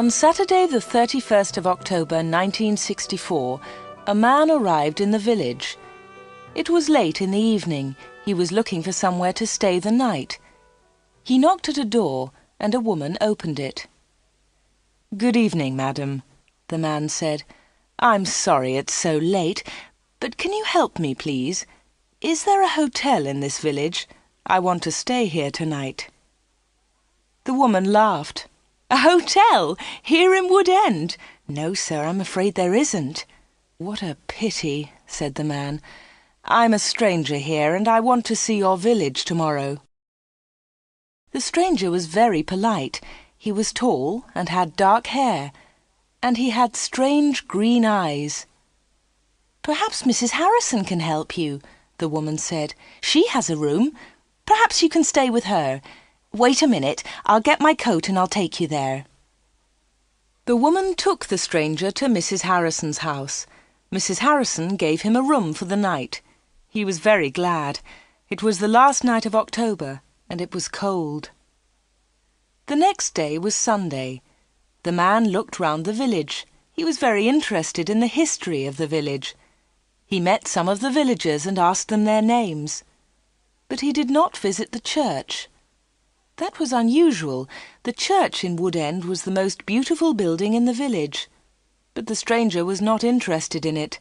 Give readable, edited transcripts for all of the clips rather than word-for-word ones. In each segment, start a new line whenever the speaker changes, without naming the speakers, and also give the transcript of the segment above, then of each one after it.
On Saturday the 31st of October 1964, a man arrived in the village. It was late in the evening. He was looking for somewhere to stay the night. He knocked at a door and a woman opened it. "Good evening, madam," the man said. "I'm sorry it's so late, but can you help me, please? Is there a hotel in this village? I want to stay here tonight." The woman laughed. "A hotel? Here in Wood End? No, sir, I'm afraid there isn't." "What a pity," said the man. "I'm a stranger here and I want to see your village tomorrow." The stranger was very polite. He was tall and had dark hair, and he had strange green eyes. "Perhaps Mrs. Harrison can help you," the woman said. "She has a room. Perhaps you can stay with her. Wait a minute, I'll get my coat and I'll take you there." The woman took the stranger to Mrs. Harrison's house. Mrs. Harrison gave him a room for the night. He was very glad. It was the last night of October, and it was cold. The next day was Sunday. The man looked round the village. He was very interested in the history of the village. He met some of the villagers and asked them their names. But he did not visit the church. That was unusual. The church in Wood End was the most beautiful building in the village. But the stranger was not interested in it.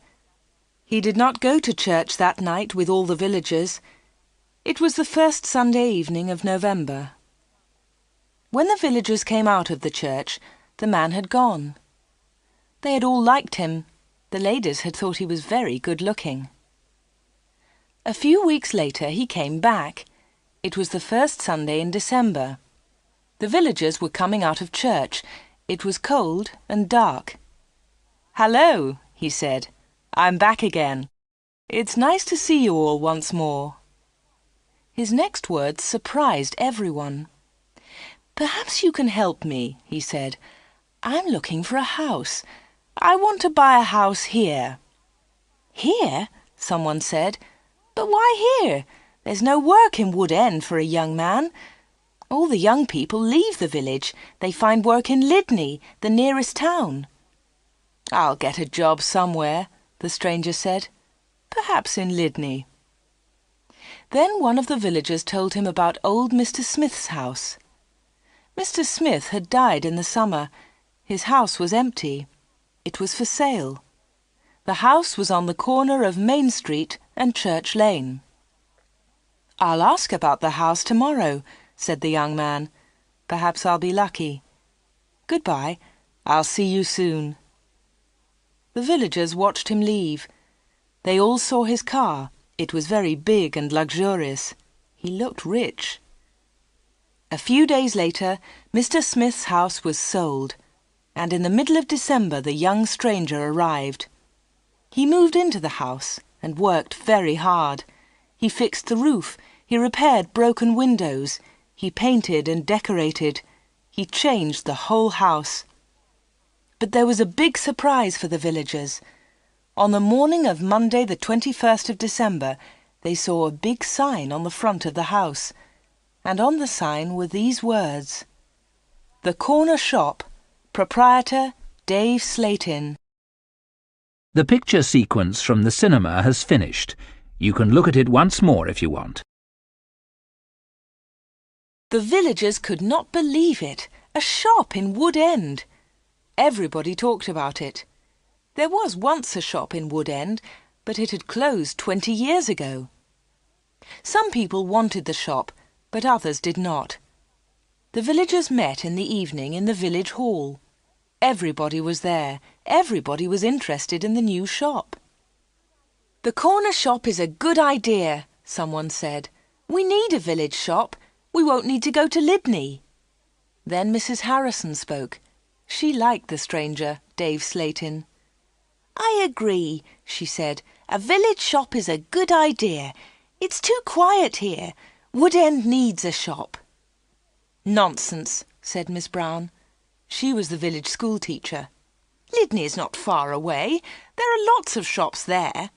He did not go to church that night with all the villagers. It was the first Sunday evening of November. When the villagers came out of the church, the man had gone. They had all liked him. The ladies had thought he was very good-looking. A few weeks later he came back. It was the first Sunday in December. The villagers were coming out of church. It was cold and dark. "Hello," he said. "I'm back again. It's nice to see you all once more." His next words surprised everyone. "Perhaps you can help me," he said. "I'm looking for a house. I want to buy a house here." "Here?" someone said. "But why here? There's no work in Wood End for a young man. All the young people leave the village. They find work in Lydney, the nearest town." "I'll get a job somewhere," the stranger said. "Perhaps in Lydney." Then one of the villagers told him about old Mr. Smith's house. Mr. Smith had died in the summer. His house was empty. It was for sale. The house was on the corner of Main Street and Church Lane. "I'll ask about the house tomorrow," said the young man. "Perhaps I'll be lucky. Goodbye. I'll see you soon." The villagers watched him leave. They all saw his car. It was very big and luxurious. He looked rich. A few days later, Mr. Smith's house was sold, and in the middle of December the young stranger arrived. He moved into the house and worked very hard. He fixed the roof, he repaired broken windows, he painted and decorated, he changed the whole house. But there was a big surprise for the villagers. On the morning of Monday the 21st of December, they saw a big sign on the front of the house, and on the sign were these words: "The Corner Shop, Proprietor Dave Slatin."
The picture sequence from the cinema has finished. You can look at it once more if you want.
The villagers could not believe it. A shop in Wood End. Everybody talked about it. There was once a shop in Wood End, but it had closed 20 years ago. Some people wanted the shop, but others did not. The villagers met in the evening in the village hall. Everybody was there. Everybody was interested in the new shop. "The corner shop is a good idea," someone said. "We need a village shop. We won't need to go to Lydney." Then Mrs. Harrison spoke. She liked the stranger, Dave Slatin. "I agree," she said. "A village shop is a good idea. It's too quiet here. Wood End needs a shop." "Nonsense," said Miss Brown. She was the village school teacher. "Lydney is not far away. There are lots of shops there."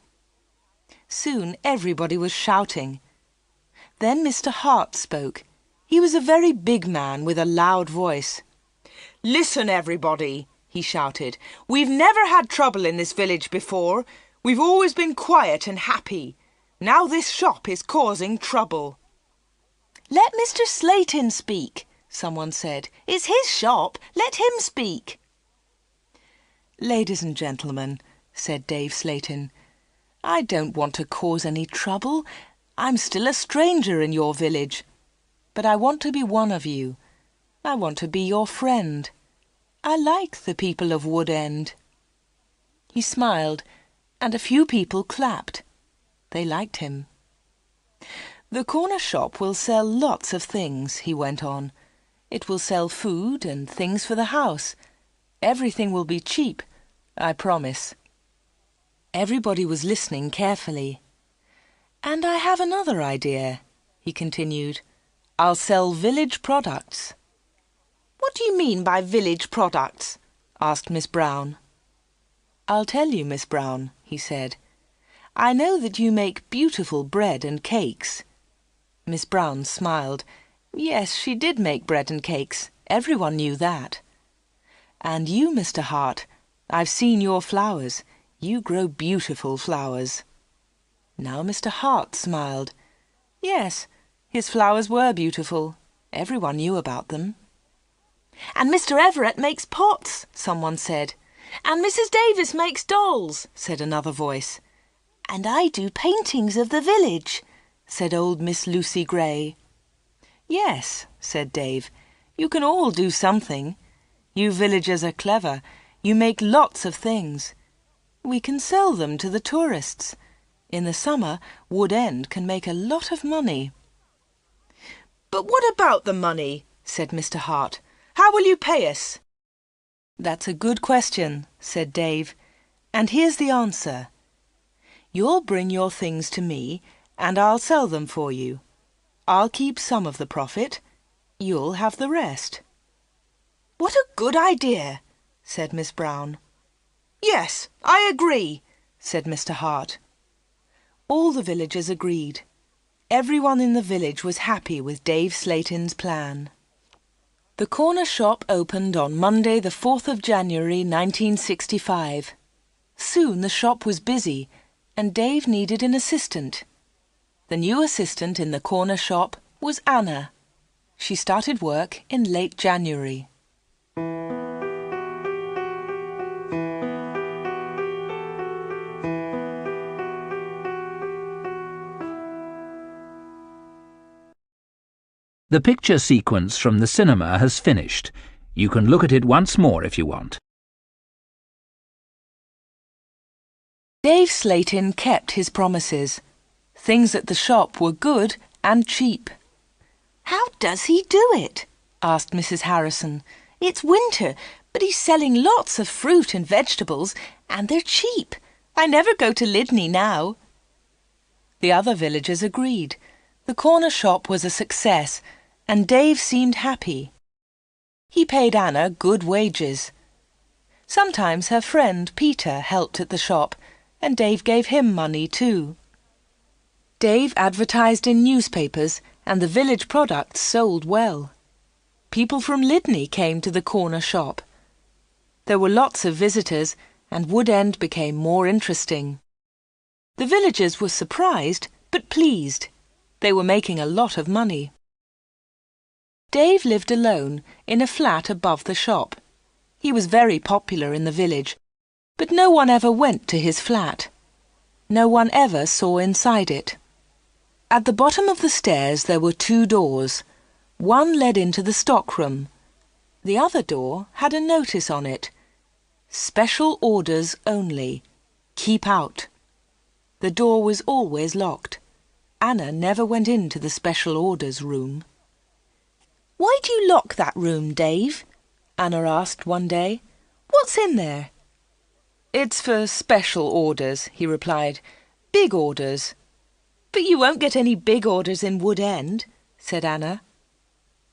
Soon everybody was shouting. Then Mr. Hart spoke. He was a very big man with a loud voice. "Listen, everybody," he shouted. "We've never had trouble in this village before. We've always been quiet and happy. Now this shop is causing trouble." "Let Mr. Slayton speak," someone said. "It's his shop. Let him speak." "Ladies and gentlemen," said Dave Slayton, "I don't want to cause any trouble. I'm still a stranger in your village. But I want to be one of you. I want to be your friend. I like the people of Wood End." He smiled, and a few people clapped. They liked him. "The corner shop will sell lots of things," he went on. "It will sell food and things for the house. Everything will be cheap, I promise." Everybody was listening carefully. "And I have another idea," he continued. "I'll sell village products." "What do you mean by village products?" asked Miss Brown. "I'll tell you, Miss Brown," he said. "I know that you make beautiful bread and cakes." Miss Brown smiled. Yes, she did make bread and cakes. Everyone knew that. "And you, Mr. Hart, I've seen your flowers. You grow beautiful flowers." Now Mr. Hart smiled. Yes, his flowers were beautiful. Everyone knew about them. "And Mr. Everett makes pots," someone said. "And Mrs. Davis makes dolls," said another voice. "And I do paintings of the village," said old Miss Lucy Gray. "Yes," said Dave, "you can all do something. You villagers are clever. You make lots of things. We can sell them to the tourists. In the summer, Wood End can make a lot of money." "But what about the money?" said Mr. Hart. "How will you pay us?" "That's a good question," said Dave. "And here's the answer. You'll bring your things to me, and I'll sell them for you. I'll keep some of the profit. You'll have the rest." "What a good idea," said Miss Brown. "Yes, I agree," said Mr. Hart. All the villagers agreed. Everyone in the village was happy with Dave Slayton's plan. The corner shop opened on Monday the 4th of January 1965. Soon the shop was busy and Dave needed an assistant. The new assistant in the corner shop was Anna. She started work in late January.
The picture sequence from the cinema has finished. You can look at it once more if you want.
Dave Slayton kept his promises. Things at the shop were good and cheap. "How does he do it?" asked Mrs. Harrison. "It's winter, but he's selling lots of fruit and vegetables, and they're cheap. I never go to Lydney now." The other villagers agreed. The corner shop was a success, and Dave seemed happy. He paid Anna good wages. Sometimes her friend Peter helped at the shop, and Dave gave him money too. Dave advertised in newspapers, and the village products sold well. People from Lydney came to the corner shop. There were lots of visitors, and Wood End became more interesting. The villagers were surprised, but pleased. They were making a lot of money. Dave lived alone in a flat above the shop. He was very popular in the village, but no one ever went to his flat. No one ever saw inside it. At the bottom of the stairs there were 2 doors. One led into the stockroom. The other door had a notice on it. "Special orders only. Keep out." The door was always locked. Anna never went into the special orders room. "Why do you lock that room, Dave?" Anna asked one day. "What's in there?" "It's for special orders," he replied. "Big orders." "But you won't get any big orders in Wood End," said Anna.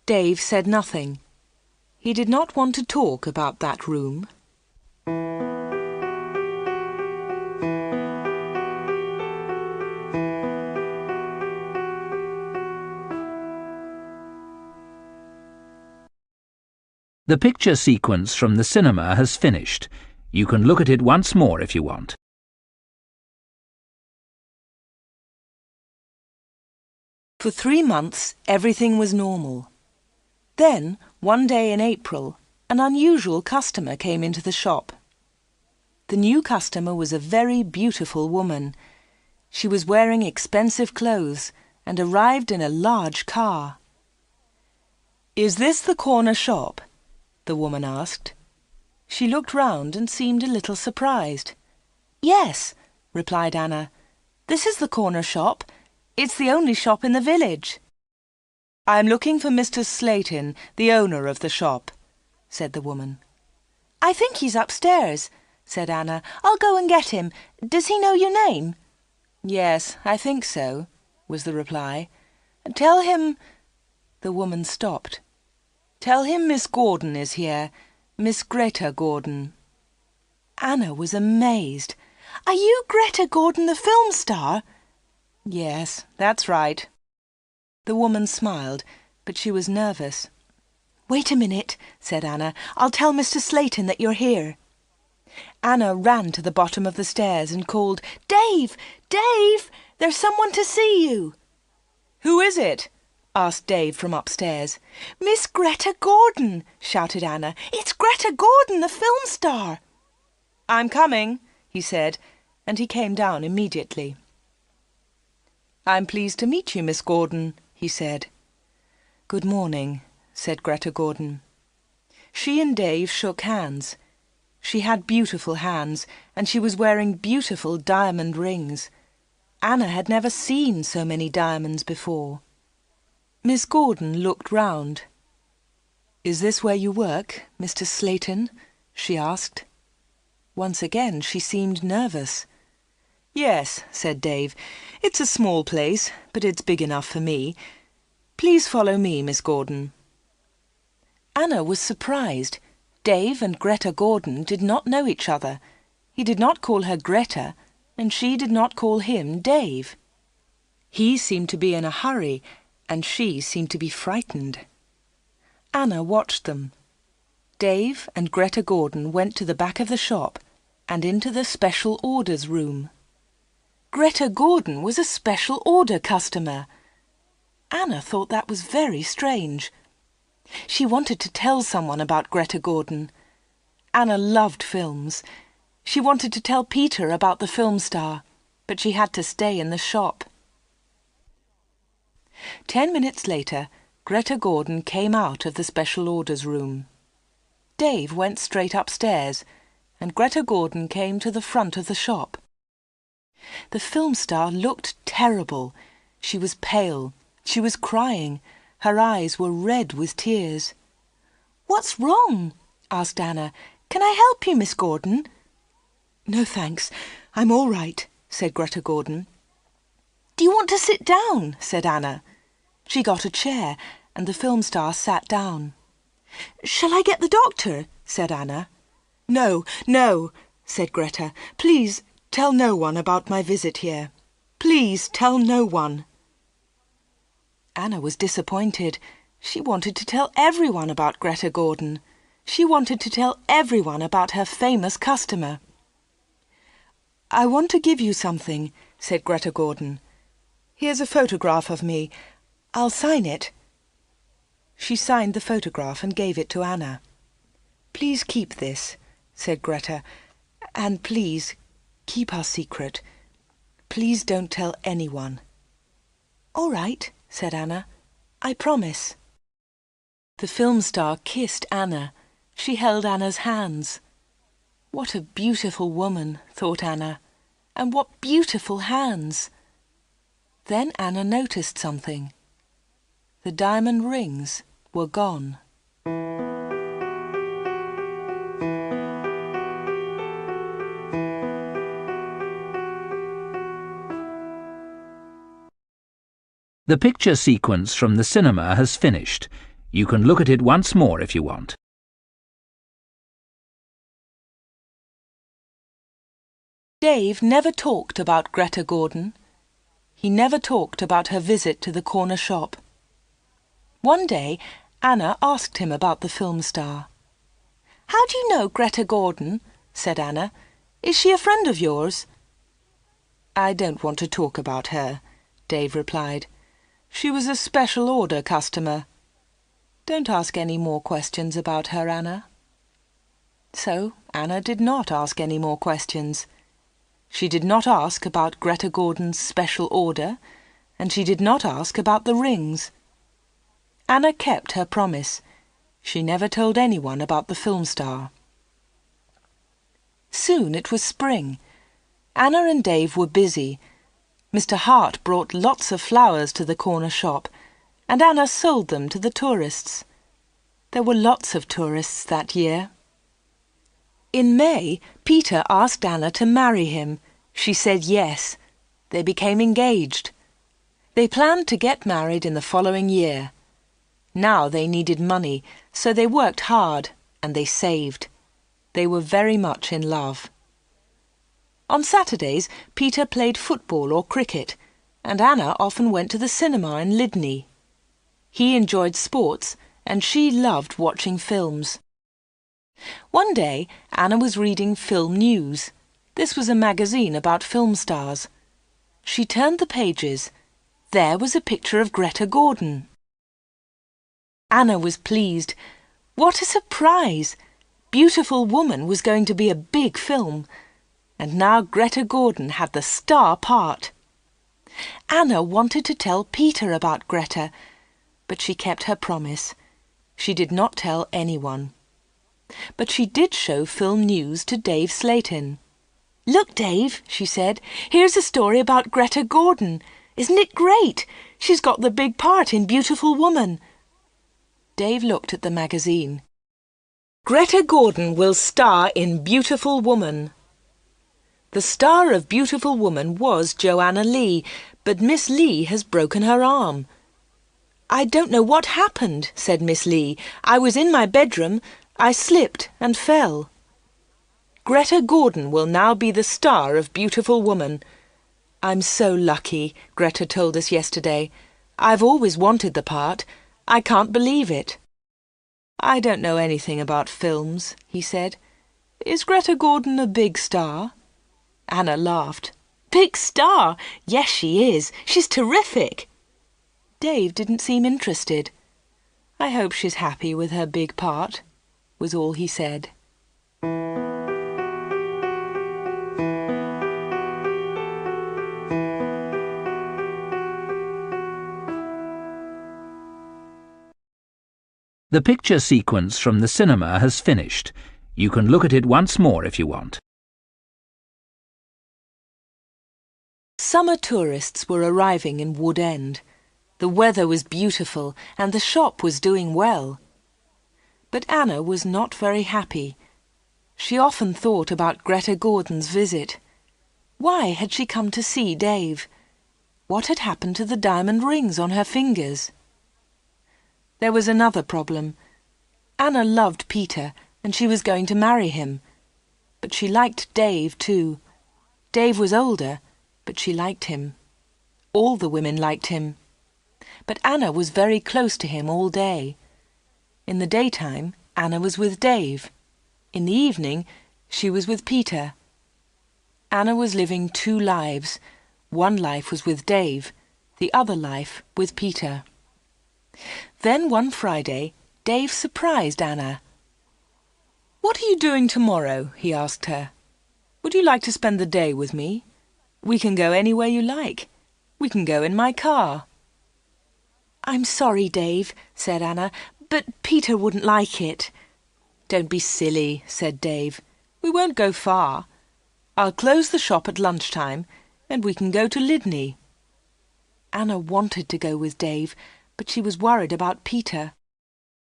Dave said nothing. He did not want to talk about that room.
The picture sequence from the cinema has finished. You can look at it once more if you want.
For 3 months, everything was normal. Then, one day in April, an unusual customer came into the shop. The new customer was a very beautiful woman. She was wearing expensive clothes and arrived in a large car. "Is this the corner shop?" the woman asked. She looked round and seemed a little surprised. "Yes," replied Anna. "This is the corner shop. It's the only shop in the village." "I'm looking for Mr. Slayton, the owner of the shop," said the woman. "I think he's upstairs," said Anna. "I'll go and get him. Does he know your name?" "Yes, I think so," was the reply. "Tell him—" The woman stopped. "Tell him Miss Gordon is here, Miss Greta Gordon." Anna was amazed. "Are you Greta Gordon, the film star?" "Yes, that's right." The woman smiled, but she was nervous. "Wait a minute," said Anna. "I'll tell Mr. Slayton that you're here." Anna ran to the bottom of the stairs and called, "Dave! Dave! There's someone to see you!" "Who is it?" asked Dave from upstairs. "Miss Greta Gordon!" shouted Anna. "It's Greta Gordon, the film star!" "I'm coming," he said, and he came down immediately. "I'm pleased to meet you, Miss Gordon," he said. "Good morning," said Greta Gordon. She and Dave shook hands. She had beautiful hands, and she was wearing beautiful diamond rings. Anna had never seen so many diamonds before. Miss Gordon looked round. "Is this where you work, Mr. Slayton?" she asked. Once again she seemed nervous. "Yes," said Dave. "It's a small place, but it's big enough for me. Please follow me, Miss Gordon." Anna was surprised. Dave and Greta Gordon did not know each other. He did not call her Greta, and she did not call him Dave. He seemed to be in a hurry, and she seemed to be frightened. Anna watched them. Dave and Greta Gordon went to the back of the shop and into the special orders room. Greta Gordon was a special order customer. Anna thought that was very strange. She wanted to tell someone about Greta Gordon. Anna loved films. She wanted to tell Peter about the film star, but she had to stay in the shop. 10 minutes later, Greta Gordon came out of the special orders room. Dave went straight upstairs, and Greta Gordon came to the front of the shop. The film star looked terrible. She was pale. She was crying. Her eyes were red with tears. "What's wrong?" asked Anna. "Can I help you, Miss Gordon?" "No, thanks. I'm all right," said Greta Gordon. "Do you want to sit down?" said Anna. She got a chair, and the film star sat down. "Shall I get the doctor?" said Anna. "No, no," said Greta. "Please tell no one about my visit here. Please tell no one." Anna was disappointed. She wanted to tell everyone about Greta Gordon. She wanted to tell everyone about her famous customer. "I want to give you something," said Greta Gordon. "Here's a photograph of me. I'll sign it." She signed the photograph and gave it to Anna. "Please keep this," said Greta, "and please keep our secret. Please don't tell anyone." "All right," said Anna. "I promise." The film star kissed Anna. She held Anna's hands. What a beautiful woman, thought Anna, and what beautiful hands. Then Anna noticed something. The diamond rings were gone.
The picture sequence from the cinema has finished. You can look at it once more if you want.
Dave never talked about Greta Gordon. He never talked about her visit to the corner shop. One day, Anna asked him about the film star. "How do you know Greta Gordon?" said Anna. "Is she a friend of yours?" "I don't want to talk about her," Dave replied. "She was a special order customer. Don't ask any more questions about her, Anna." So Anna did not ask any more questions. She did not ask about Greta Gordon's special order, and she did not ask about the rings. Anna kept her promise. She never told anyone about the film star. Soon it was spring. Anna and Dave were busy. Mr. Hart brought lots of flowers to the corner shop, and Anna sold them to the tourists. There were lots of tourists that year. In May, Peter asked Anna to marry him. She said yes. They became engaged. They planned to get married in the following year. Now they needed money, so they worked hard and they saved. They were very much in love. On Saturdays, Peter played football or cricket, and Anna often went to the cinema in Lydney. He enjoyed sports, and she loved watching films. One day, Anna was reading Film News. This was a magazine about film stars. She turned the pages. There was a picture of Greta Gordon. Anna was pleased. What a surprise! Beautiful Woman was going to be a big film, and now Greta Gordon had the star part. Anna wanted to tell Peter about Greta, but she kept her promise. She did not tell anyone. But she did show Film News to Dave Slayton. "Look, Dave," she said, "here's a story about Greta Gordon. Isn't it great? She's got the big part in Beautiful Woman." Dave looked at the magazine. "Greta Gordon will star in Beautiful Woman." The star of Beautiful Woman was Joanna Lee, but Miss Lee has broken her arm. "I don't know what happened," said Miss Lee. "I was in my bedroom. I slipped and fell." Greta Gordon will now be the star of Beautiful Woman. "I'm so lucky," Greta told us yesterday. "I've always wanted the part. I can't believe it." "I don't know anything about films," he said. "Is Greta Gordon a big star?" Anna laughed. "Big star? Yes, she is. She's terrific." Dave didn't seem interested. "I hope she's happy with her big part," was all he said.
The picture sequence from the cinema has finished. You can look at it once more if you want.
Summer tourists were arriving in Wood End. The weather was beautiful and the shop was doing well. But Anna was not very happy. She often thought about Greta Gordon's visit. Why had she come to see Dave? What had happened to the diamond rings on her fingers? There was another problem. Anna loved Peter and she was going to marry him. But she liked Dave too. Dave was older, but she liked him. All the women liked him. But Anna was very close to him all day. In the daytime, Anna was with Dave. In the evening, she was with Peter. Anna was living two lives. One life was with Dave, the other life with Peter. Then one Friday, Dave surprised Anna. "What are you doing tomorrow?" he asked her. "Would you like to spend the day with me? We can go anywhere you like. We can go in my car." "I'm sorry, Dave," said Anna, "but Peter wouldn't like it." "Don't be silly," said Dave. "We won't go far. I'll close the shop at lunchtime and we can go to Lydney." Anna wanted to go with Dave, but she was worried about Peter.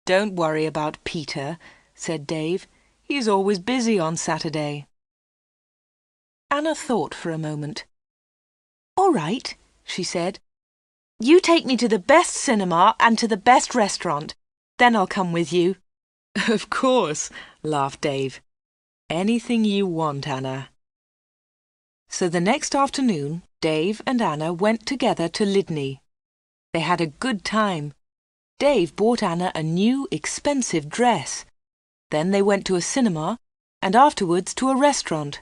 "Don't worry about Peter," said Dave. "He's always busy on Saturday." Anna thought for a moment. "All right," she said. "You take me to the best cinema and to the best restaurant. Then I'll come with you." "Of course," laughed Dave. "Anything you want, Anna." So the next afternoon, Dave and Anna went together to Lydney. They had a good time. Dave bought Anna a new, expensive dress. Then they went to a cinema and afterwards to a restaurant.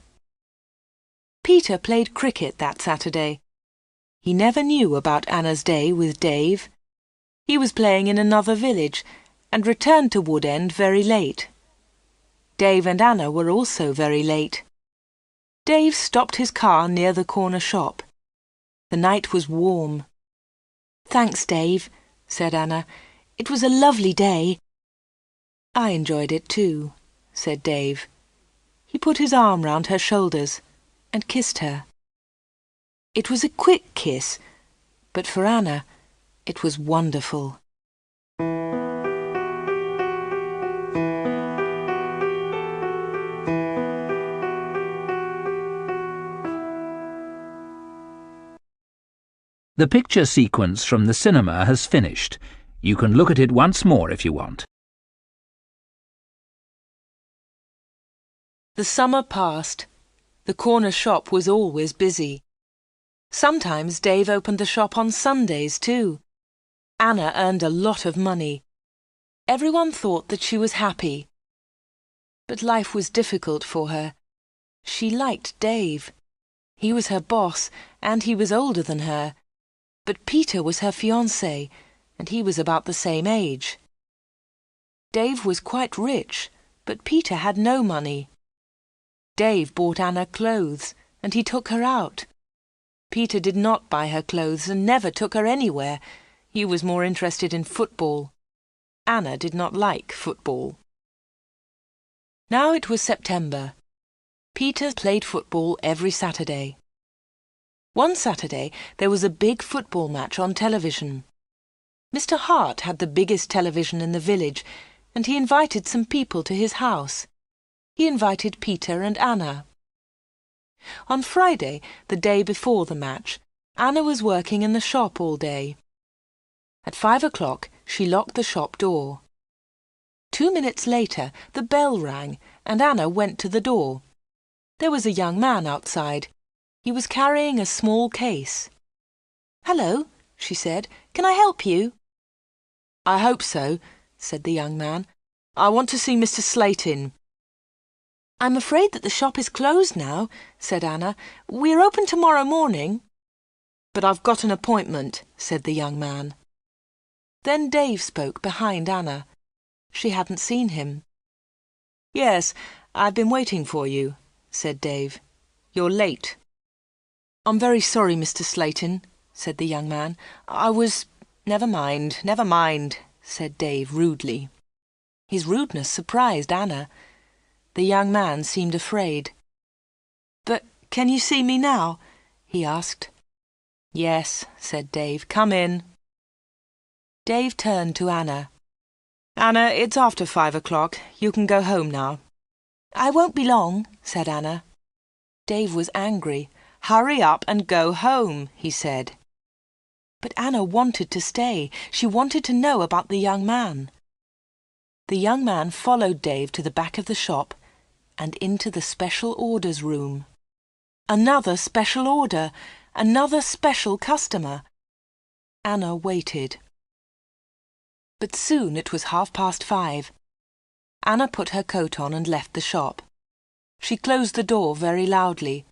Peter played cricket that Saturday. He never knew about Anna's day with Dave. He was playing in another village and returned to Wood End very late. Dave and Anna were also very late. Dave stopped his car near the corner shop. The night was warm. "Thanks, Dave," said Anna. "It was a lovely day." "I enjoyed it too," said Dave. He put his arm round her shoulders and kissed her. It was a quick kiss, but for Anna, it was wonderful.
The picture sequence from the cinema has finished. You can look at it once more if you want.
The summer passed. The corner shop was always busy. Sometimes Dave opened the shop on Sundays too. Anna earned a lot of money. Everyone thought that she was happy. But life was difficult for her. She liked Dave. He was her boss, and he was older than her. But Peter was her fiancé, and he was about the same age. Dave was quite rich, but Peter had no money. Dave bought Anna clothes, and he took her out. Peter did not buy her clothes and never took her anywhere. He was more interested in football. Anna did not like football. Now it was September. Peter played football every Saturday. One Saturday there was a big football match on television. Mr. Hart had the biggest television in the village, and he invited some people to his house. He invited Peter and Anna. On Friday, the day before the match, Anna was working in the shop all day. At 5 o'clock, she locked the shop door. 2 minutes later, the bell rang, and Anna went to the door. There was a young man outside. He was carrying a small case. "Hello," she said. "Can I help you?" "I hope so," said the young man. "I want to see Mr. Slayton." "I'm afraid that the shop is closed now," said Anna. "We're open tomorrow morning." "But I've got an appointment," said the young man. Then Dave spoke behind Anna. She hadn't seen him. "Yes, I've been waiting for you," said Dave. "You're late." "I'm very sorry, Mr. Slayton," said the young man. Never mind," said Dave rudely. His rudeness surprised Anna. The young man seemed afraid. "But can you see me now?" he asked. "Yes," said Dave. "Come in." Dave turned to Anna. "Anna, it's after 5 o'clock. You can go home now." "I won't be long," said Anna. Dave was angry. "Hurry up and go home," he said. But Anna wanted to stay. She wanted to know about the young man. The young man followed Dave to the back of the shop and into the special orders room. Another special order, another special customer. Anna waited. But soon it was 5:30. Anna put her coat on and left the shop. She closed the door very loudly.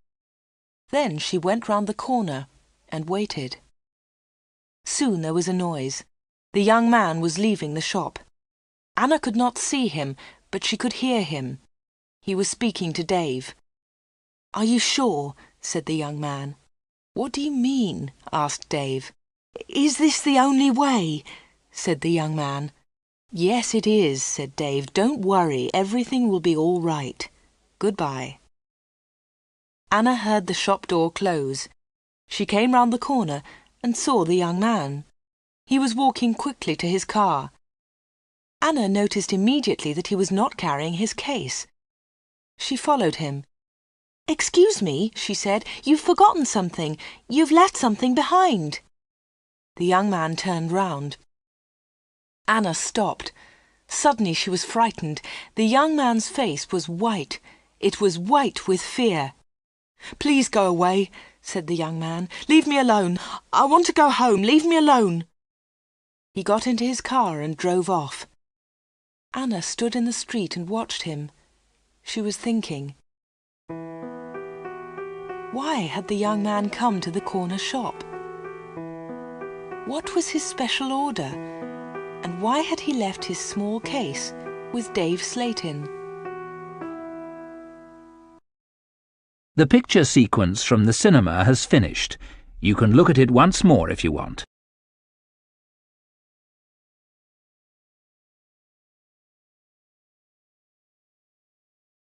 Then she went round the corner and waited. Soon there was a noise. The young man was leaving the shop. Anna could not see him, but she could hear him. He was speaking to Dave. "Are you sure?" said the young man. "What do you mean?" asked Dave. "Is this the only way?" said the young man. "Yes, it is," said Dave. "Don't worry, everything will be all right. Goodbye." Anna heard the shop door close. She came round the corner and saw the young man. He was walking quickly to his car. Anna noticed immediately that he was not carrying his case. She followed him. "Excuse me," she said. "You've forgotten something. You've left something behind." The young man turned round. Anna stopped. Suddenly she was frightened. The young man's face was white. It was white with fear. "Please go away," said the young man. "Leave me alone. I want to go home. Leave me alone." He got into his car and drove off. Anna stood in the street and watched him. She was thinking. Why had the young man come to the corner shop? What was his special order? And why had he left his small case with Dave's slate in?
The picture sequence from the cinema has finished. You can look at it once more if you want.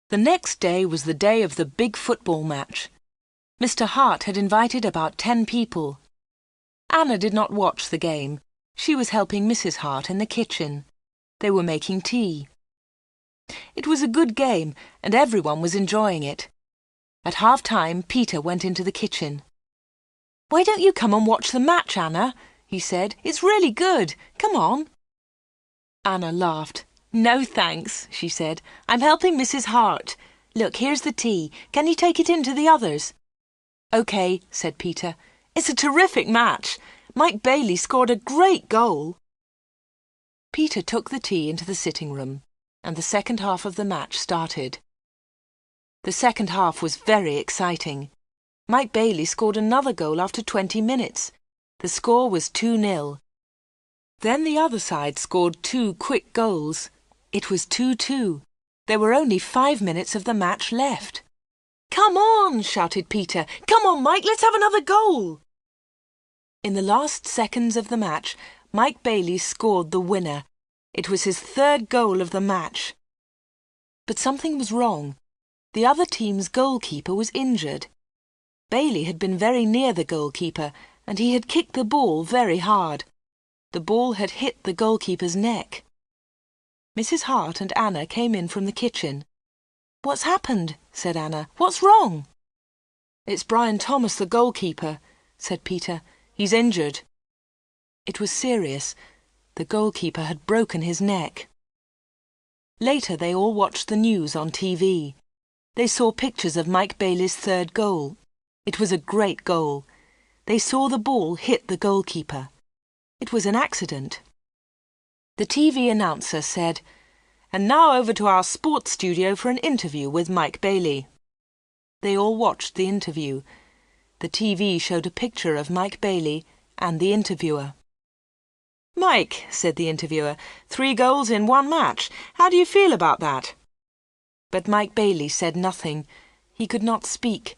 The next day was the day of the big football match. Mr. Hart had invited about 10 people. Anna did not watch the game. She was helping Mrs. Hart in the kitchen. They were making tea. It was a good game, and everyone was enjoying it. At half-time, Peter went into the kitchen. "Why don't you come and watch the match, Anna?" he said. "It's really good. Come on." Anna laughed. "No, thanks," she said. "I'm helping Mrs. Hart. Look, here's the tea. Can you take it in to the others?" "OK," said Peter. "It's a terrific match. Mike Bailey scored a great goal." Peter took the tea into the sitting room, and the second half of the match started. The second half was very exciting. Mike Bailey scored another goal after 20 minutes. The score was 2-0. Then the other side scored 2 quick goals. It was 2-2. There were only 5 minutes of the match left. "Come on!" shouted Peter. "Come on, Mike, let's have another goal!" In the last seconds of the match, Mike Bailey scored the winner. It was his 3rd goal of the match. But something was wrong. The other team's goalkeeper was injured. Bailey had been very near the goalkeeper, and he had kicked the ball very hard. The ball had hit the goalkeeper's neck. Mrs. Hart and Anna came in from the kitchen. "What's happened?" said Anna. "What's wrong?" "It's Brian Thomas, the goalkeeper," said Peter. "He's injured." It was serious. The goalkeeper had broken his neck. Later they all watched the news on TV. They saw pictures of Mike Bailey's 3rd goal. It was a great goal. They saw the ball hit the goalkeeper. It was an accident. The TV announcer said, "And now over to our sports studio for an interview with Mike Bailey." They all watched the interview. The TV showed a picture of Mike Bailey and the interviewer. "Mike," said the interviewer, 3 goals in 1 match. How do you feel about that?" But Mike Bailey said nothing. He could not speak.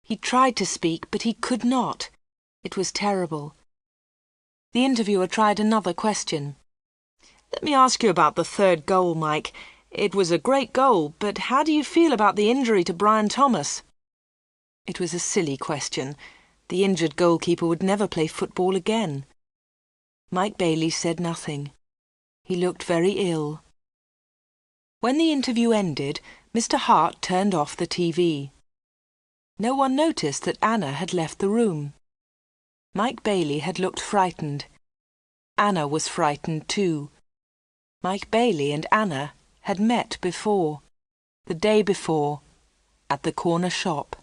He tried to speak, but he could not. It was terrible. The interviewer tried another question. "Let me ask you about the 3rd goal, Mike. It was a great goal, but how do you feel about the injury to Brian Thomas?" It was a silly question. The injured goalkeeper would never play football again. Mike Bailey said nothing. He looked very ill. When the interview ended, Mr. Hart turned off the TV. No one noticed that Anna had left the room. Mike Bailey had looked frightened. Anna was frightened too. Mike Bailey and Anna had met before, the day before, at the corner shop.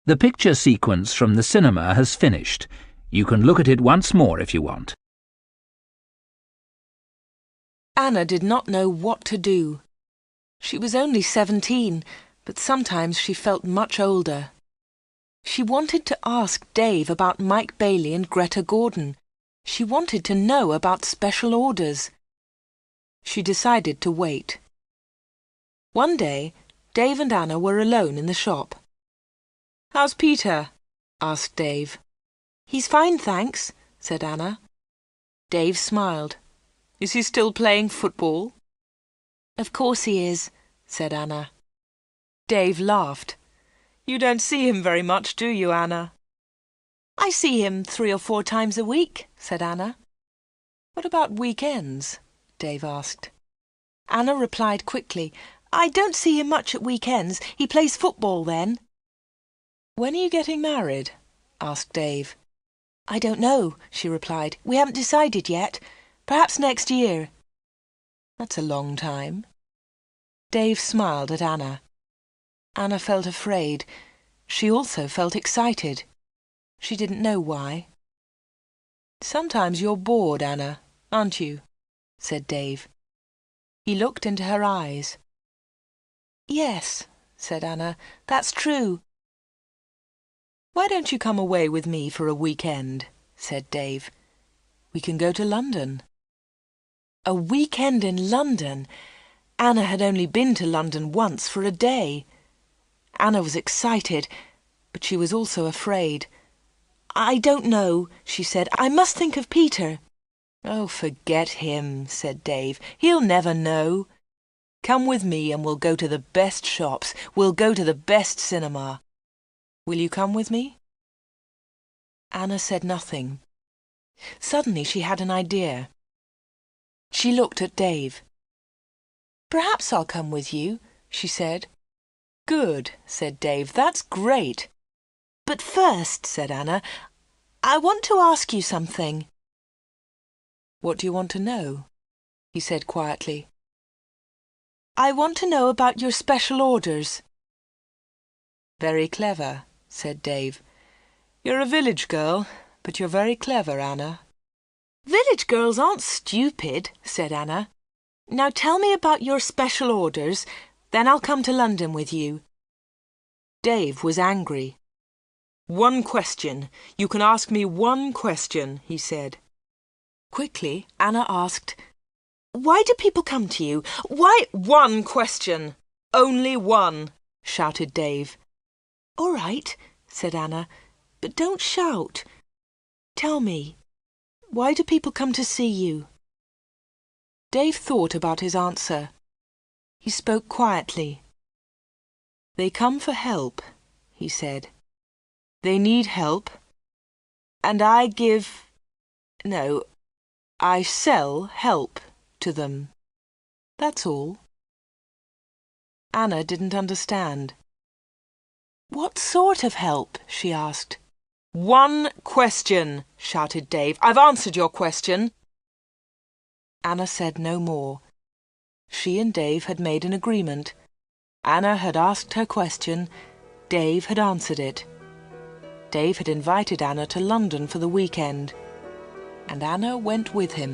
The picture sequence from the cinema has finished. You can look at it once more if you want.
Anna did not know what to do. She was only 17, but sometimes she felt much older. She wanted to ask Dave about Mike Bailey and Greta Gordon. She wanted to know about special orders. She decided to wait. One day, Dave and Anna were alone in the shop. "How's Peter?" asked Dave. "He's fine, thanks," said Anna. Dave smiled. "Is he still playing football?" "Of course he is," said Anna. Dave laughed. "You don't see him very much, do you, Anna?" "I see him 3 or 4 times a week," said Anna. "What about weekends?" Dave asked. Anna replied quickly, "I don't see him much at weekends. He plays football then." "When are you getting married?" asked Dave. "I don't know," she replied. "We haven't decided yet. Perhaps next year." "That's a long time." Dave smiled at Anna. Anna felt afraid. She also felt excited. She didn't know why. "Sometimes you're bored, Anna, aren't you?" said Dave. He looked into her eyes. "Yes," said Anna, "that's true." "Why don't you come away with me for a weekend?" said Dave. "We can go to London." A weekend in London! Anna had only been to London once for a day. Anna was excited, but she was also afraid. "I don't know," she said. "I must think of Peter." "Oh, forget him," said Dave. "He'll never know. Come with me and we'll go to the best shops. We'll go to the best cinema. Will you come with me?" Anna said nothing. Suddenly she had an idea. She looked at Dave. "Perhaps I'll come with you," she said. "Good," said Dave. "That's great." "But first," said Anna, "I want to ask you something." "What do you want to know?" he said quietly. "I want to know about your special orders." "Very clever," said Dave. "You're a village girl, but you're very clever, Anna." "Village girls aren't stupid," said Anna. "Now tell me about your special orders, then I'll come to London with you." Dave was angry. "One question. You can ask me one question," he said. Quickly, Anna asked, "Why do people come to you? Why—" "One question! Only one!" shouted Dave. "All right," said Anna, "but don't shout. Tell me, why do people come to see you?" Dave thought about his answer. He spoke quietly. "They come for help," he said. "They need help, and I sell help to them. That's all." Anna didn't understand. "What sort of help?" she asked. "One question," shouted Dave. "I've answered your question." Anna said no more. She and Dave had made an agreement. Anna had asked her question. Dave had answered it. Dave had invited Anna to London for the weekend, and Anna went with him.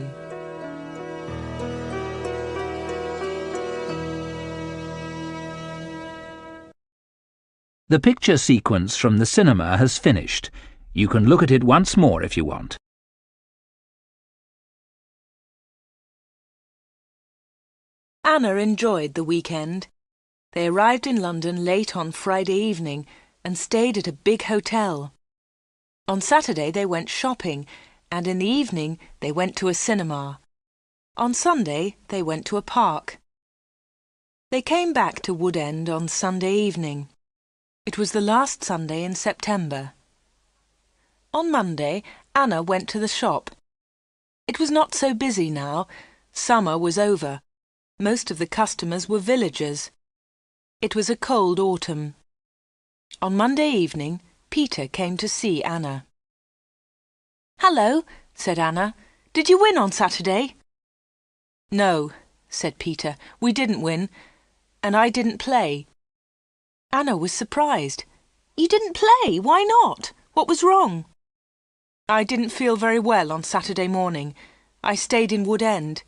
The picture sequence from the cinema has finished. You can look at it once more if you want.
Anna enjoyed the weekend. They arrived in London late on Friday evening and stayed at a big hotel. On Saturday they went shopping, and in the evening they went to a cinema. On Sunday they went to a park. They came back to Wood End on Sunday evening. It was the last Sunday in September. On Monday, Anna went to the shop. It was not so busy now. Summer was over. Most of the customers were villagers. It was a cold autumn. On Monday evening, Peter came to see Anna. "Hello," said Anna. "Did you win on Saturday?" "No," said Peter. "We didn't win, and I didn't play." Anna was surprised. "You didn't play? Why not? What was wrong?" "I didn't feel very well on Saturday morning. I stayed in Wood End.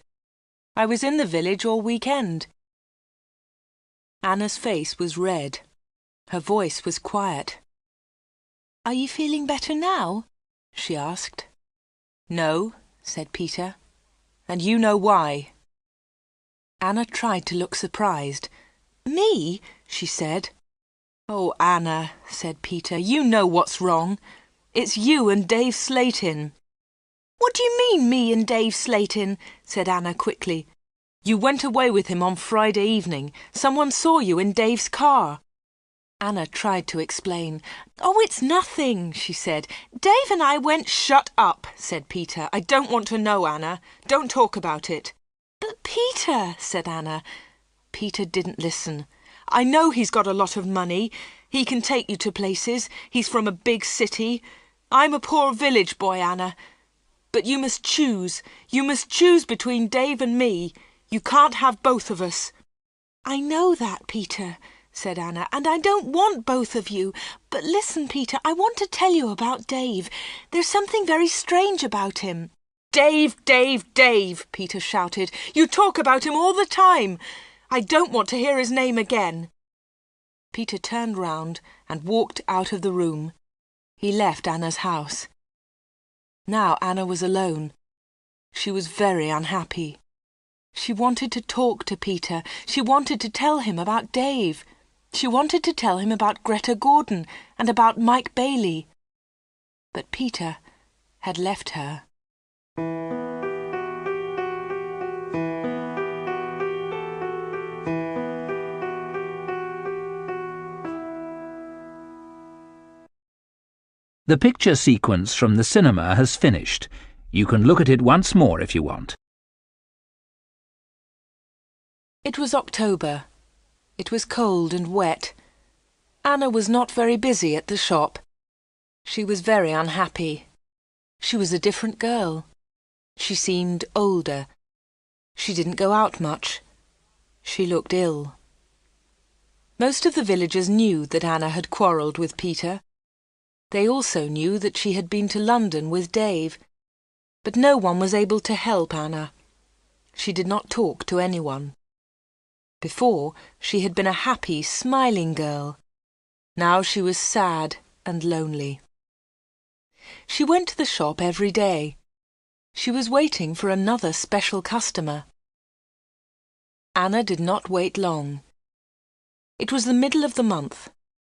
I was in the village all weekend." Anna's face was red. Her voice was quiet. "Are you feeling better now?" she asked. "No," said Peter, "and you know why." Anna tried to look surprised. "Me?" she said. "Oh, Anna," said Peter, "you know what's wrong. It's you and Dave Slatin." "What do you mean, me and Dave Slatin?" said Anna quickly. "You went away with him on Friday evening. Someone saw you in Dave's car." Anna tried to explain. "Oh, it's nothing," she said. "Dave and I went—" "Shut up," said Peter. "I don't want to know, Anna. Don't talk about it." "But Peter," said Anna. Peter didn't listen. "I know he's got a lot of money. He can take you to places. He's from a big city. I'm a poor village boy, Anna. But you must choose. You must choose between Dave and me. You can't have both of us." "I know that, Peter," said Anna, and I don't want both of you. But listen, Peter, I want to tell you about Dave. There's something very strange about him. Dave, Dave, Dave, Peter shouted. You talk about him all the time. I don't want to hear his name again. Peter turned round and walked out of the room. He left Anna's house. Now Anna was alone. She was very unhappy. She wanted to talk to Peter. She wanted to tell him about Dave. She wanted to tell him about Greta Gordon and about Mike Bailey. But Peter had left her.
The picture sequence from the cinema has finished. You can look at it once more if you want.
It was October. It was cold and wet. Anna was not very busy at the shop. She was very unhappy. She was a different girl. She seemed older. She didn't go out much. She looked ill. Most of the villagers knew that Anna had quarrelled with Peter. They also knew that she had been to London with Dave. But no one was able to help Anna. She did not talk to anyone. Before, she had been a happy, smiling girl. Now she was sad and lonely. She went to the shop every day. She was waiting for another special customer. Anna did not wait long. It was the middle of the month.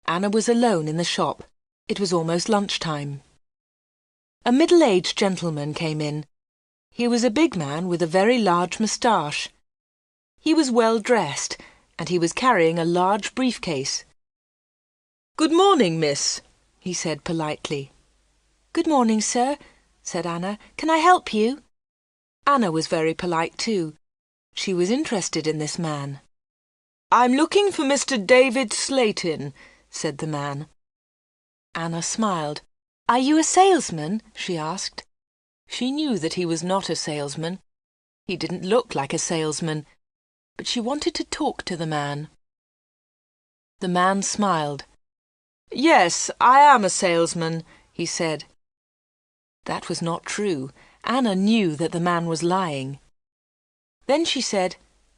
Anna was alone in the shop. It was almost lunchtime. A middle-aged gentleman came in. He was a big man with a very large moustache. He was well dressed, and he was carrying a large briefcase. "Good morning, miss," he said politely. "Good morning, sir," said Anna. "Can I help you?" Anna was very polite too. She was interested in this man. "I'm looking for Mr. David Slayton," said the man. Anna smiled. "Are you a salesman?" she asked. She knew that he was not a salesman. He didn't look like a salesman, but she wanted to talk to the man. The man smiled. "Yes, I am a salesman," he said. That was not true. Anna knew that the man was lying. Then she said,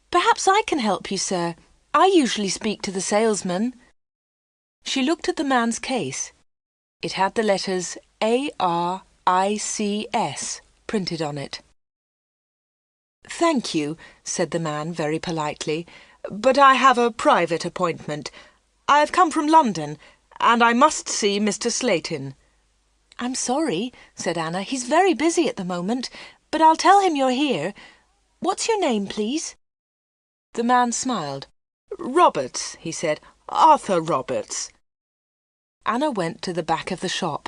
"Perhaps I can help you, sir. I usually speak to the salesman." She looked at the man's case. It had the letters ARICS printed on it. "Thank you," said the man very politely, "but I have a private appointment. I have come from London, and I must see Mr. Slayton." "I'm sorry," said Anna. "He's very busy at the moment, but I'll tell him you're here. What's your name, please?" The man smiled. "Roberts," he said. "Arthur Roberts." Anna went to the back of the shop.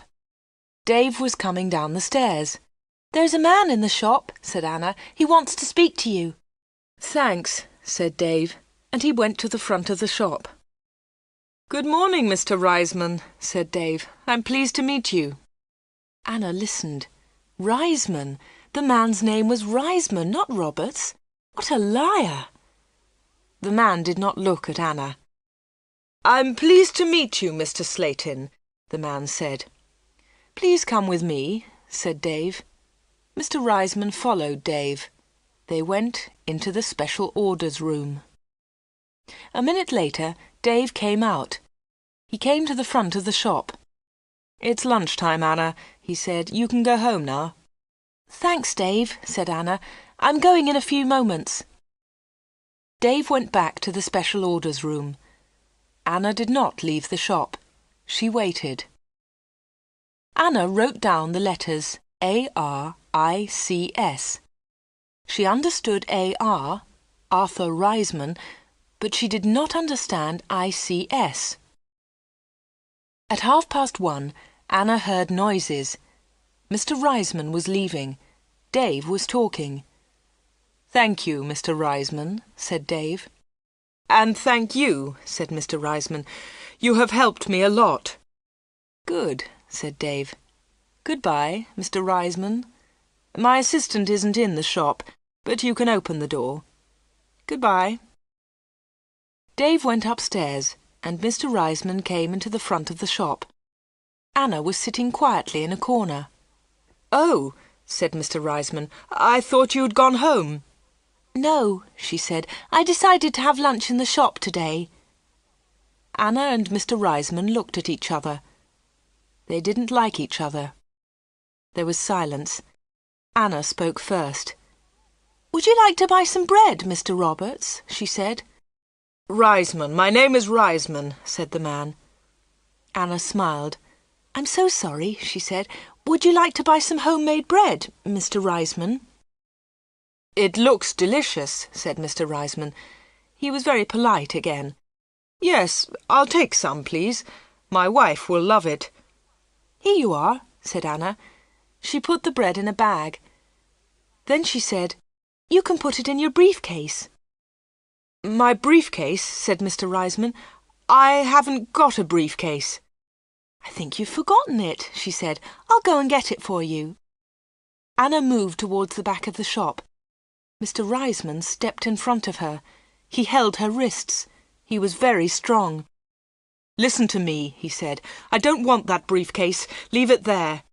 Dave was coming down the stairs. "There's a man in the shop," said Anna. "He wants to speak to you." "Thanks," said Dave, and he went to the front of the shop. "Good morning, Mr. Reisman," said Dave. "I'm pleased to meet you." Anna listened. Reisman! The man's name was Reisman, not Roberts. What a liar! The man did not look at Anna. "I'm pleased to meet you, Mr. Slayton," the man said. "Please come with me," said Dave. Mr. Reisman followed Dave. They went into the special orders room. A minute later, Dave came out. He came to the front of the shop. "It's lunchtime, Anna," he said. "You can go home now." "Thanks, Dave," said Anna. "I'm going in a few moments." Dave went back to the special orders room. Anna did not leave the shop. She waited. Anna wrote down the letters ARICS. She understood AR, Arthur Reisman, but she did not understand ICS. At 1:30, Anna heard noises. Mr. Reisman was leaving. Dave was talking. "Thank you, Mr. Reisman," said Dave. "And thank you," said Mr. Reisman. "You have helped me a lot." "Good," said Dave. "Goodbye, Mr. Reisman. My assistant isn't in the shop, but you can open the door. Goodbye." Dave went upstairs, and Mr. Reisman came into the front of the shop. Anna was sitting quietly in a corner. "Oh," said Mr. Reisman, "I thought you had gone home." "No," she said. "I decided to have lunch in the shop today." Anna and Mr. Reisman looked at each other. They didn't like each other. There was silence. Anna spoke first. "Would you like to buy some bread, Mr. Roberts?" she said.
"Reisman, my name is Reisman," said the man.
Anna smiled. "I'm so sorry," she said. "Would you like to buy some homemade bread, Mr. Reisman?"
"It looks delicious,"
said Mr. Reisman. He was very polite again.
"Yes, I'll take some, please. My wife will love it."
"Here you are," said Anna. She put the bread in a bag. Then she said, "You can put it in your briefcase."
"My briefcase?" said Mr. Reisman. "I haven't got a briefcase."
"I think you've forgotten it," she said. "I'll go and get it for you." Anna moved towards the back of the shop. Mr. Reisman stepped in front of her. He held her wrists. He was very strong.
"Listen to me," he said. "I don't want that briefcase. Leave it there."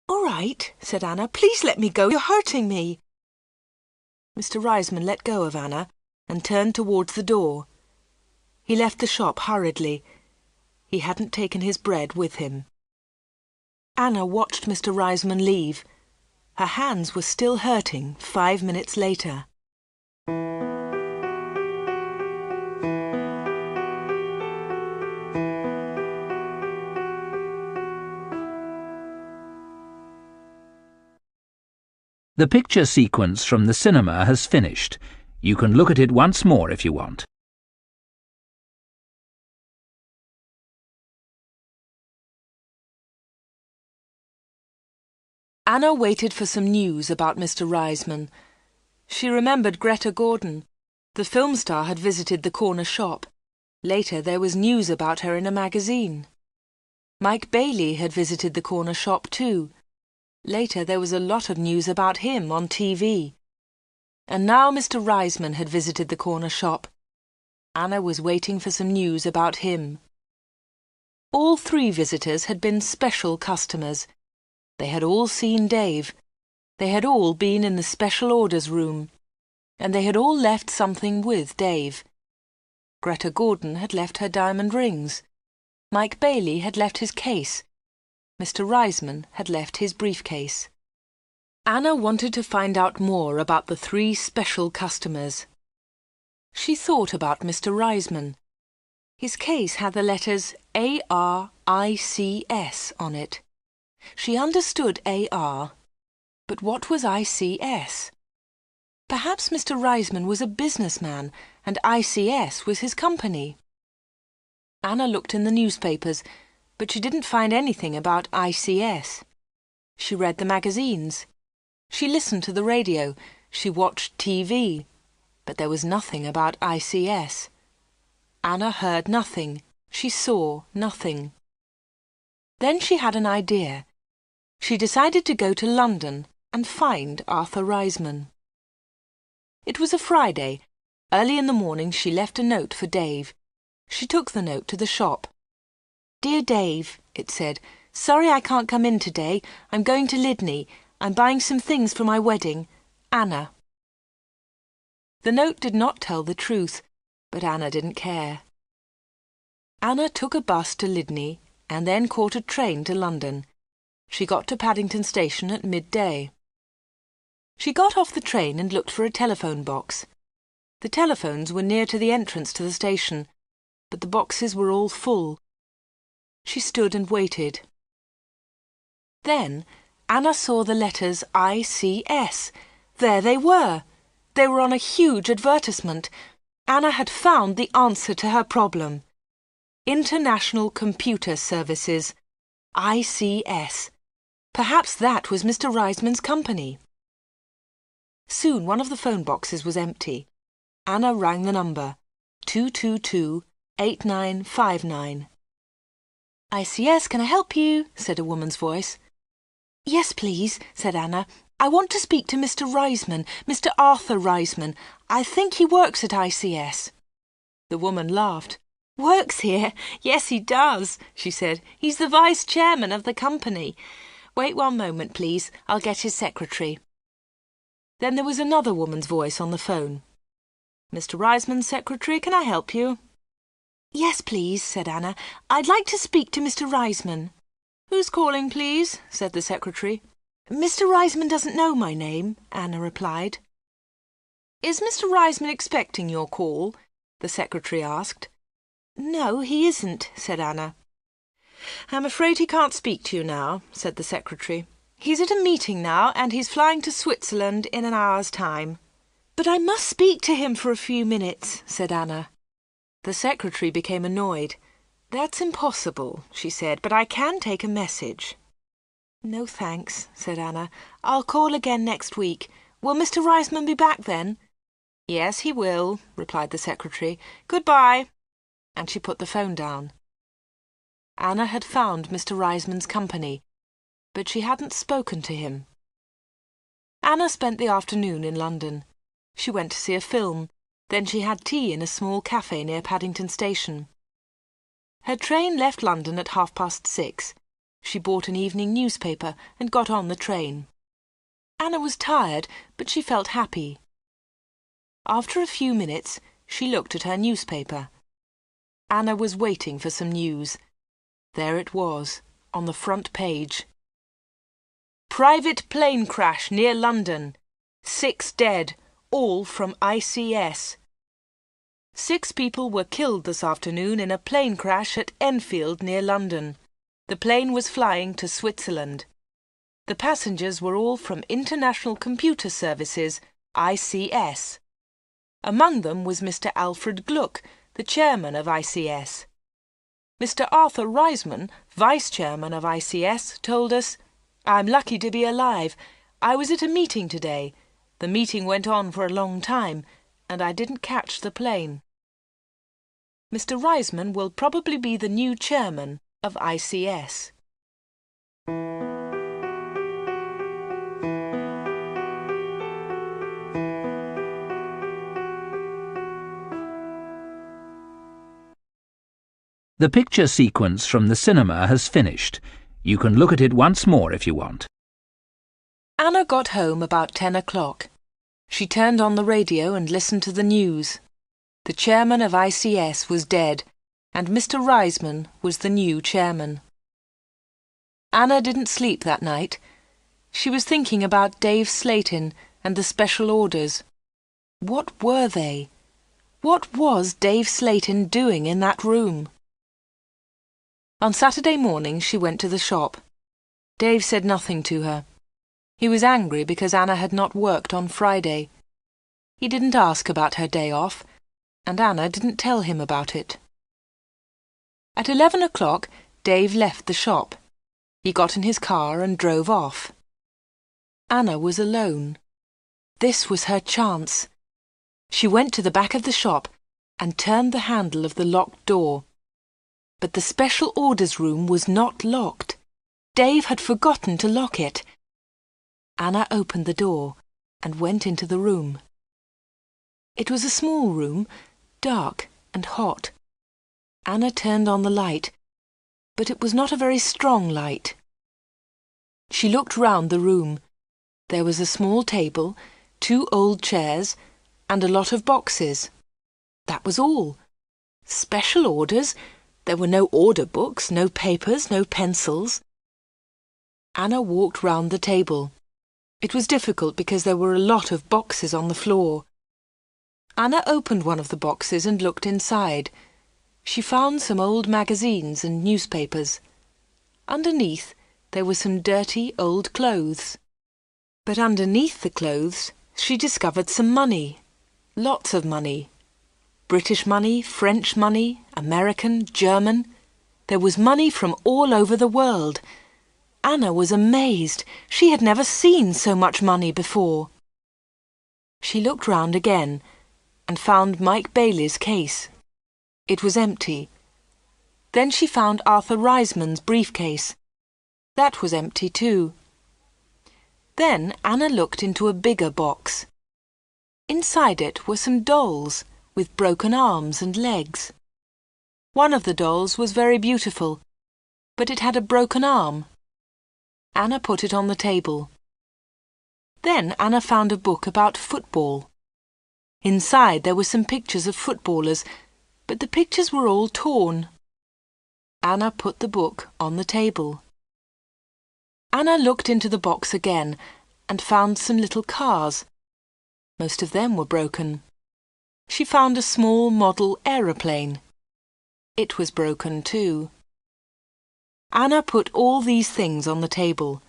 "All right," said Anna. "Please let me go. You're hurting me." Mr. Reisman let go of Anna and turned towards the door. He left the shop hurriedly. He hadn't taken his bread with him. Anna watched Mr. Reisman leave. Her hands were still hurting 5 minutes later.
The picture sequence from the cinema has finished. You can look at it once more if you want.
Anna waited for some news about Mr. Reisman. She remembered Greta Gordon. The film star had visited the corner shop. Later there was news about her in a magazine. Mike Bailey had visited the corner shop too. Later there was a lot of news about him on TV. And now Mr. Reisman had visited the corner shop. Anna was waiting for some news about him. All 3 visitors had been special customers. They had all seen Dave. They had all been in the special orders room. And they had all left something with Dave. Greta Gordon had left her diamond rings. Mike Bailey had left his case. Mr. Reisman had left his briefcase. Anna wanted to find out more about the 3 special customers. She thought about Mr. Reisman. His case had the letters ARICS on it. She understood AR, but what was ICS? Perhaps Mr. Reisman was a businessman and ICS was his company. Anna looked in the newspapers, but she didn't find anything about ICS. She read the magazines. She listened to the radio. She watched TV. But there was nothing about ICS. Anna heard nothing. She saw nothing. Then she had an idea. She decided to go to London and find Arthur Reisman. It was a Friday. Early in the morning she left a note for Dave. She took the note to the shop. "Dear Dave," it said, "sorry I can't come in today. I'm going to Lydney. I'm buying some things for my wedding. Anna." The note did not tell the truth, but Anna didn't care. Anna took a bus to Lydney and then caught a train to London. She got to Paddington Station at midday. She got off the train and looked for a telephone box. The telephones were near to the entrance to the station, but the boxes were all full. She stood and waited. Then Anna saw the letters ICS. There they were. They were on a huge advertisement. Anna had found the answer to her problem. International Computer Services. ICS. Perhaps that was Mr. Reisman's company. Soon one of the phone boxes was empty. Anna rang the number, 222-8959. "ICS, can I help you?" said a woman's voice. "Yes, please," said Anna. "I want to speak to Mr. Reisman, Mr. Arthur Reisman. I think he works at ICS."
The woman laughed. "Works here? Yes, he does," she said. "He's the vice-chairman of the company. Wait one moment, please. I'll get his secretary." Then there was another woman's voice on the phone. "Mr. Reisman's secretary, can I help you?"
"Yes, please," said Anna. "I'd like to speak to Mr. Reisman."
"Who's calling, please?" said the secretary.
"Mr. Reisman doesn't know my name," Anna replied.
"Is Mr. Reisman expecting your call?" the secretary asked.
"No, he isn't," said Anna.
"I'm afraid he can't speak to you now," said the secretary. "He's at a meeting now, and he's flying to Switzerland in an hour's time."
"But I must speak to him for a few minutes," said Anna.
The secretary became annoyed. "That's impossible," she said, "but I can take a message."
"No, thanks," said Anna. "I'll call again next week. Will Mr. Reisman be back then?"
"Yes, he will," replied the secretary. "Goodbye." And she put the phone down. Anna had found Mr. Reisman's company, but she hadn't spoken to him. Anna spent the afternoon in London. She went to see a film. Then she had tea in a small cafe near Paddington Station. Her train left London at 6:30. She bought an evening newspaper and got on the train. Anna was tired, but she felt happy. After a few minutes, she looked at her newspaper. Anna was waiting for some news. There it was, on the front page. "Private plane crash near London. 6 dead, all from ICS. 6 people were killed this afternoon in a plane crash at Enfield near London. The plane was flying to Switzerland. The passengers were all from International Computer Services, ICS. Among them was Mr. Alfred Gluck, the chairman of ICS. Mr. Arthur Reisman, vice-chairman of ICS, told us, 'I'm lucky to be alive. I was at a meeting today. The meeting went on for a long time, and I didn't catch the plane.' Mr. Reisman will probably be the new chairman of ICS.
The picture sequence from the cinema has finished. You can look at it once more if you want.
Anna got home about 10 o'clock. She turned on the radio and listened to the news. The chairman of ICS was dead, and Mr. Reisman was the new chairman. Anna didn't sleep that night. She was thinking about Dave Slayton and the special orders. What were they? What was Dave Slayton doing in that room? On Saturday morning she went to the shop. Dave said nothing to her. He was angry because Anna had not worked on Friday. He didn't ask about her day off, and Anna didn't tell him about it. At 11 o'clock, Dave left the shop. He got in his car and drove off. Anna was alone. This was her chance. She went to the back of the shop and turned the handle of the locked door. But the special orders room was not locked. Dave had forgotten to lock it. Anna opened the door and went into the room. It was a small room, dark and hot. Anna turned on the light, but it was not a very strong light. She looked round the room. There was a small table, 2 old chairs, and a lot of boxes. That was all. Special orders? There were no order books, no papers, no pencils. Anna walked round the table. It was difficult because there were a lot of boxes on the floor. Anna opened one of the boxes and looked inside. She found some old magazines and newspapers. Underneath, there were some dirty old clothes. But underneath the clothes, she discovered some money. Lots of money. British money, French money, American, German. There was money from all over the world. Anna was amazed. She had never seen so much money before. She looked round again and found Mike Bailey's case. It was empty. Then she found Arthur Reisman's briefcase. That was empty too. Then Anna looked into a bigger box. Inside it were some dolls,
with broken arms and legs. One of the dolls was very beautiful, but it had a broken arm. Anna put it on the table. Then Anna found a book about football. Inside there were some pictures of footballers, but the pictures were all torn. Anna put the book on the table. Anna looked into the box again and found some little cars. Most of them were broken. She found a small model aeroplane. It was broken too. Anna put all these things on the table.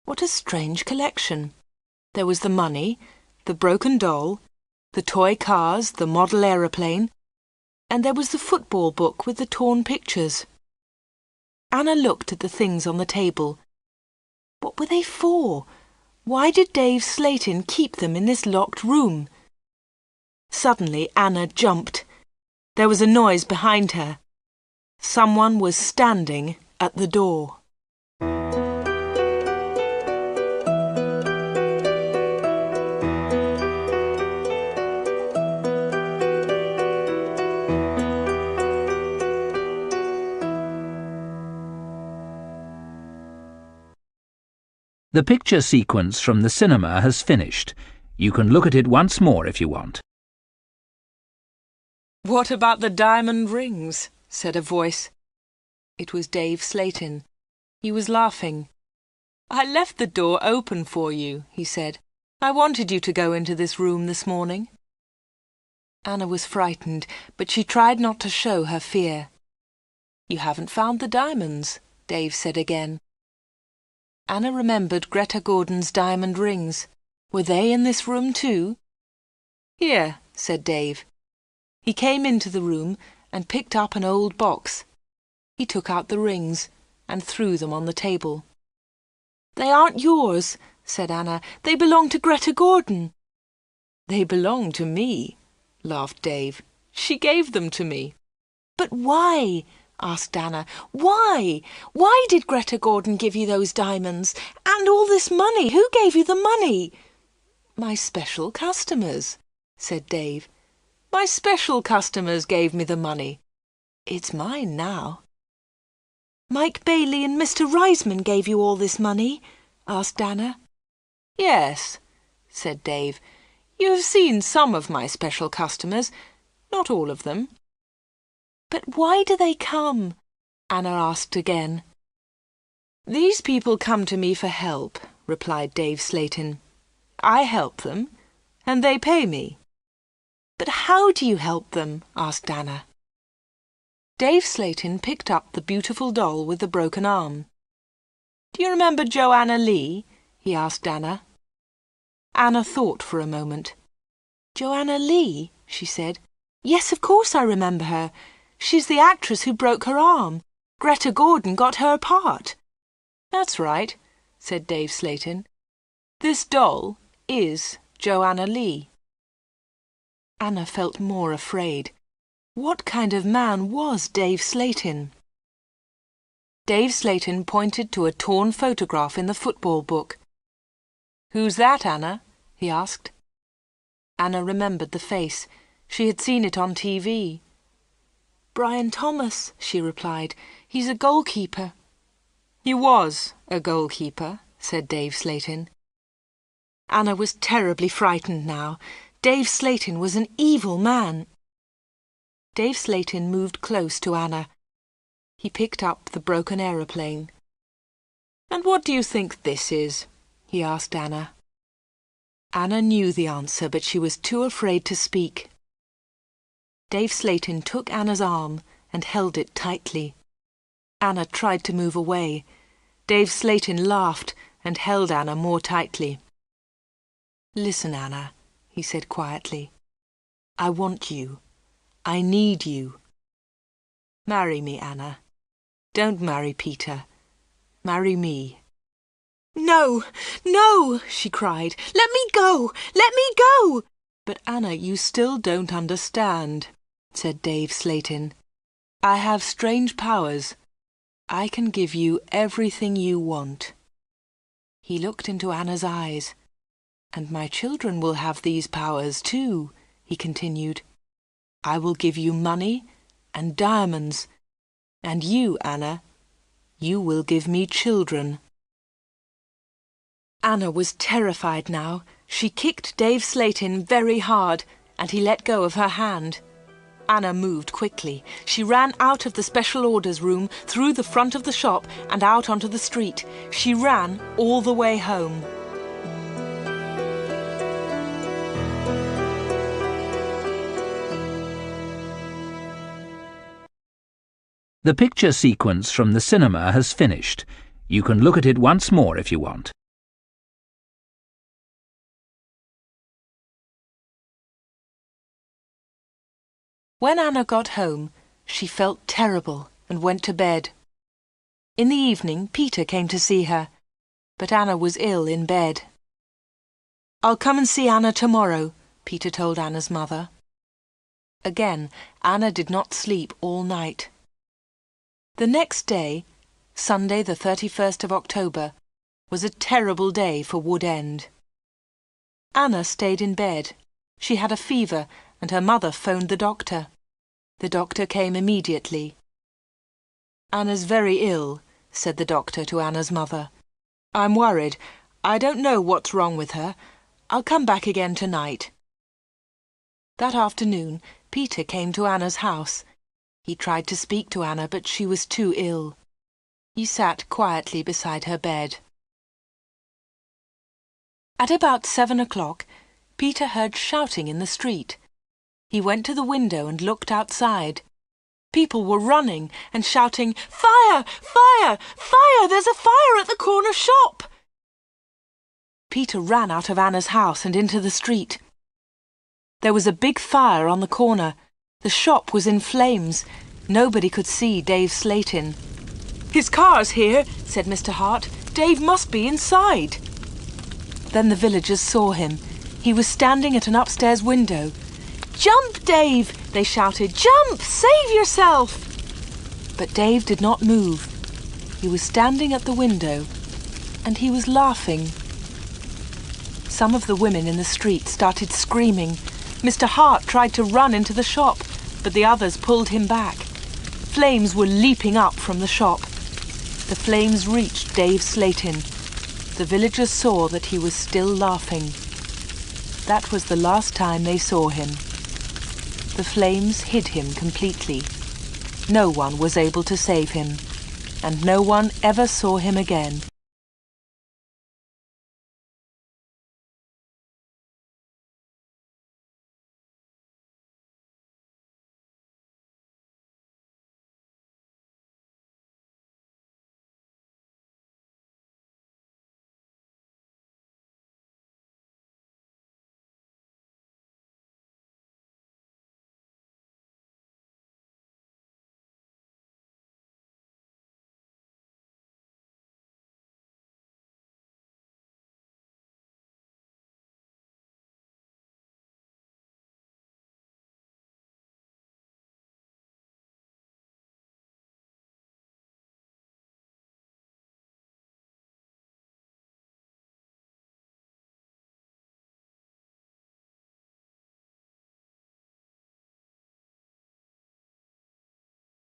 What a strange collection! There was the money, the broken doll, the toy cars, the model aeroplane, and there was the football book with the torn pictures. Anna looked at the things on the table. What were they for? Why did Dave Slayton keep them in this locked room? Suddenly Anna jumped. There was a noise behind her. Someone was standing at the door.
The picture sequence from the cinema has finished. You can look at it once more if you want.
"What about the diamond rings?" said a voice. It was Dave Slayton. He was laughing. "I left the door open for you," he said. "I wanted you to go into this room this morning." Anna was frightened, but she tried not to show her fear. "You haven't found the diamonds," Dave said again. Anna remembered Greta Gordon's diamond rings. Were they in this room too? "Here," said Dave. He came into the room and picked up an old box. He took out the rings and threw them on the table. "They aren't yours," said Anna. "They belong to Greta Gordon." "They belong to me," laughed Dave. "She gave them to me." "But why?" asked Anna. "Why? Why did Greta Gordon give you those diamonds? And all this money? Who gave you the money?" "My special customers," said Dave. "My special customers gave me the money. It's mine now." "Mike Bailey and Mr. Reisman gave you all this money?" asked Anna. "Yes," said Dave. "You have seen some of my special customers, not all of them." "But why do they come?" Anna asked again. "These people come to me for help," replied Dave Slayton. "I help them, and they pay me." "But how do you help them?" asked Anna. Dave Slayton picked up the beautiful doll with the broken arm. "Do you remember Joanna Lee?" he asked Anna. Anna thought for a moment. "Joanna Lee?" she said. "Yes, of course I remember her. She's the actress who broke her arm. Greta Gordon got her part." "That's right," said Dave Slayton. "This doll is Joanna Lee." Anna felt more afraid. What kind of man was Dave Slayton? Dave Slayton pointed to a torn photograph in the football book. "Who's that, Anna?" he asked. Anna remembered the face. She had seen it on TV. "Brian Thomas," she replied. "He's a goalkeeper." "He was a goalkeeper," said Dave Slayton. Anna was terribly frightened now. Dave Slayton was an evil man. Dave Slayton moved close to Anna. He picked up the broken aeroplane. "And what do you think this is?" he asked Anna. Anna knew the answer, but she was too afraid to speak. Dave Slayton took Anna's arm and held it tightly. Anna tried to move away. Dave Slayton laughed and held Anna more tightly. "Listen, Anna," he said quietly. "I want you. I need you. Marry me, Anna. Don't marry Peter. Marry me." "No, no," she cried. "Let me go! Let me go!" "But Anna, you still don't understand," said Dave Slayton. "I have strange powers. I can give you everything you want." He looked into Anna's eyes. "And my children will have these powers too," he continued. I will give you money and diamonds, and you, Anna, you will give me children." Anna was terrified now. She kicked Dave Slatin very hard, and he let go of her hand. Anna moved quickly. She ran out of the special orders room, through the front of the shop, and out onto the street. She ran all the way home.
The picture sequence from the cinema has finished. You can look at it once more if you want.
When Anna got home, she felt terrible and went to bed. In the evening, Peter came to see her, but Anna was ill in bed. "I'll come and see Anna tomorrow," Peter told Anna's mother. Again, Anna did not sleep all night. The next day, Sunday the 31st of October, was a terrible day for Wood End. Anna stayed in bed. She had a fever, and her mother phoned the doctor. The doctor came immediately. "Anna's very ill," said the doctor to Anna's mother. "I'm worried. I don't know what's wrong with her. I'll come back again tonight." That afternoon, Peter came to Anna's house. He tried to speak to Anna, but she was too ill. He sat quietly beside her bed. At about 7 o'clock, Peter heard shouting in the street. He went to the window and looked outside. People were running and shouting, "Fire! Fire! Fire! There's a fire at the corner shop!" Peter ran out of Anna's house and into the street. There was a big fire on the corner. The shop was in flames. Nobody could see Dave Slatin. "His car's here," said Mr. Hart. "Dave must be inside." Then the villagers saw him. He was standing at an upstairs window. "Jump, Dave!" they shouted. "Jump! Save yourself!" But Dave did not move. He was standing at the window, and he was laughing. Some of the women in the street started screaming. Mr. Hart tried to run into the shop, but the others pulled him back. Flames were leaping up from the shop. The flames reached Dave Slatin. The villagers saw that he was still laughing. That was the last time they saw him. The flames hid him completely. No one was able to save him, and no one ever saw him again.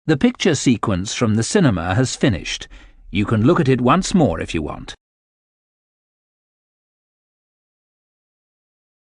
The picture sequence from the cinema has finished. You can look at it once more if you want.